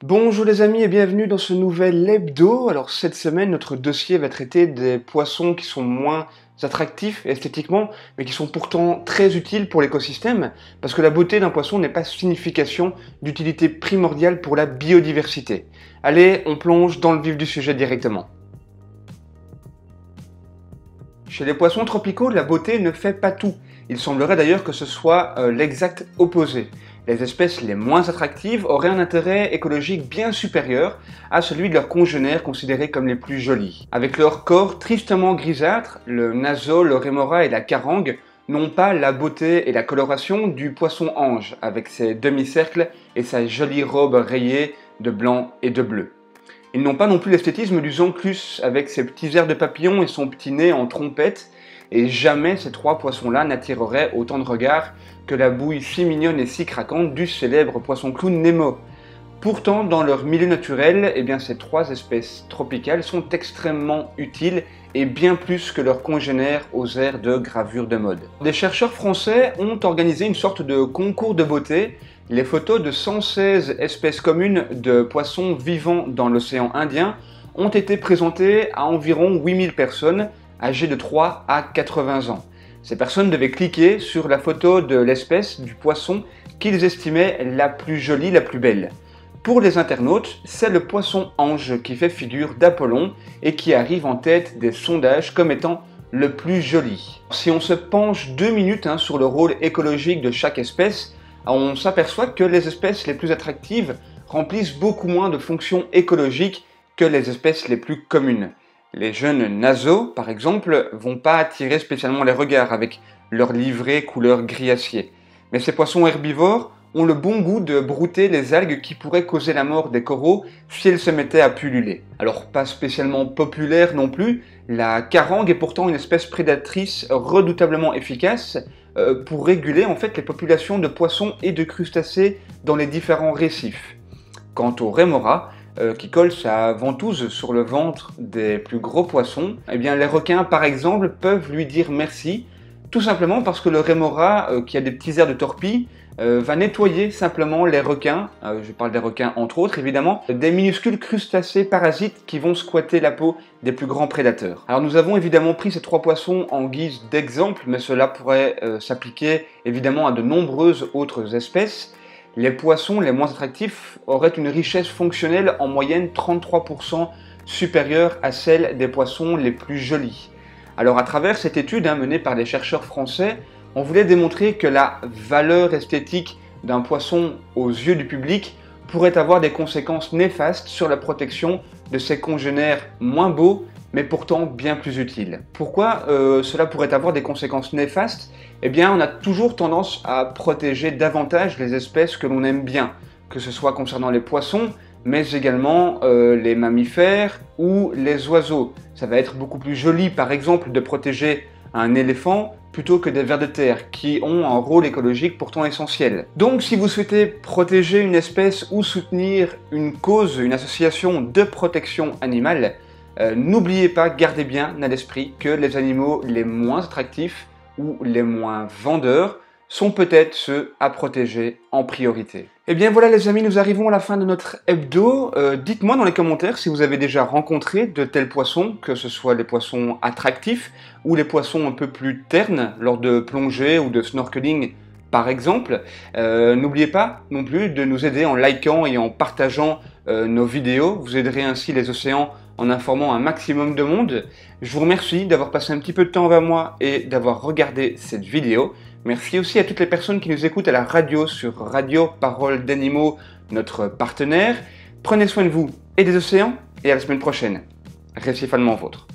Bonjour les amis et bienvenue dans ce nouvel hebdo. Alors cette semaine, notre dossier va traiter des poissons qui sont moins attractifs esthétiquement, mais qui sont pourtant très utiles pour l'écosystème, parce que la beauté d'un poisson n'est pas signification d'utilité primordiale pour la biodiversité. Allez, on plonge dans le vif du sujet directement. Chez les poissons tropicaux, la beauté ne fait pas tout. Il semblerait d'ailleurs que ce soit l'exact opposé. Les espèces les moins attractives auraient un intérêt écologique bien supérieur à celui de leurs congénères considérés comme les plus jolis. Avec leur corps tristement grisâtre, le naso, le rémora et la carangue n'ont pas la beauté et la coloration du poisson ange, avec ses demi-cercles et sa jolie robe rayée de blanc et de bleu. Ils n'ont pas non plus l'esthétisme du zanclus, avec ses petits airs de papillon et son petit nez en trompette, et jamais ces trois poissons-là n'attireraient autant de regards que la bouille si mignonne et si craquante du célèbre poisson clown Nemo. Pourtant, dans leur milieu naturel, ces trois espèces tropicales sont extrêmement utiles et bien plus que leurs congénères aux airs de gravure de mode. Des chercheurs français ont organisé une sorte de concours de beauté. Les photos de 116 espèces communes de poissons vivant dans l'océan Indien ont été présentées à environ 8000 personnes âgées de 3 à 80 ans. Ces personnes devaient cliquer sur la photo de l'espèce du poisson qu'ils estimaient la plus jolie, la plus belle. Pour les internautes, c'est le poisson ange qui fait figure d'Apollon et qui arrive en tête des sondages comme étant le plus joli. Si on se penche 2 minutes sur le rôle écologique de chaque espèce, on s'aperçoit que les espèces les plus attractives remplissent beaucoup moins de fonctions écologiques que les espèces les plus communes. Les jeunes nasos, par exemple, vont pas attirer spécialement les regards avec leur livrée couleur gris acier. Mais ces poissons herbivores ont le bon goût de brouter les algues qui pourraient causer la mort des coraux si elles se mettaient à pulluler. Alors pas spécialement populaire non plus, la carangue est pourtant une espèce prédatrice redoutablement efficace pour réguler les populations de poissons et de crustacés dans les différents récifs. Quant au rémora, qui colle sa ventouse sur le ventre des plus gros poissons, les requins par exemple peuvent lui dire merci, tout simplement parce que le rémora, qui a des petits airs de torpille, va nettoyer simplement les requins, je parle des requins entre autres évidemment, des minuscules crustacés parasites qui vont squatter la peau des plus grands prédateurs. Alors nous avons évidemment pris ces trois poissons en guise d'exemple, mais cela pourrait s'appliquer évidemment à de nombreuses autres espèces. Les poissons les moins attractifs auraient une richesse fonctionnelle en moyenne 33% supérieure à celle des poissons les plus jolis. Alors à travers cette étude menée par des chercheurs français, on voulait démontrer que la valeur esthétique d'un poisson aux yeux du public pourrait avoir des conséquences néfastes sur la protection de ses congénères moins beaux, mais pourtant bien plus utiles. Pourquoi cela pourrait avoir des conséquences néfastes ? On a toujours tendance à protéger davantage les espèces que l'on aime bien, que ce soit concernant les poissons, mais également les mammifères ou les oiseaux. Ça va être beaucoup plus joli, par exemple, de protéger un éléphant plutôt que des vers de terre, qui ont un rôle écologique pourtant essentiel. Donc si vous souhaitez protéger une espèce ou soutenir une cause, une association de protection animale, n'oubliez pas, gardez bien à l'esprit que les animaux les moins attractifs ou les moins vendeurs sont peut-être ceux à protéger en priorité. Et bien voilà les amis, nous arrivons à la fin de notre hebdo. Dites-moi dans les commentaires si vous avez déjà rencontré de tels poissons, que ce soit les poissons attractifs ou les poissons un peu plus ternes lors de plongée ou de snorkeling par exemple. N'oubliez pas non plus de nous aider en likant et en partageant nos vidéos. Vous aiderez ainsi les océans en informant un maximum de monde. Je vous remercie d'avoir passé un petit peu de temps avec moi et d'avoir regardé cette vidéo. Merci aussi à toutes les personnes qui nous écoutent à la radio sur Radio Parole d'Animaux, notre partenaire. Prenez soin de vous et des océans et à la semaine prochaine. Récif allemand vôtre.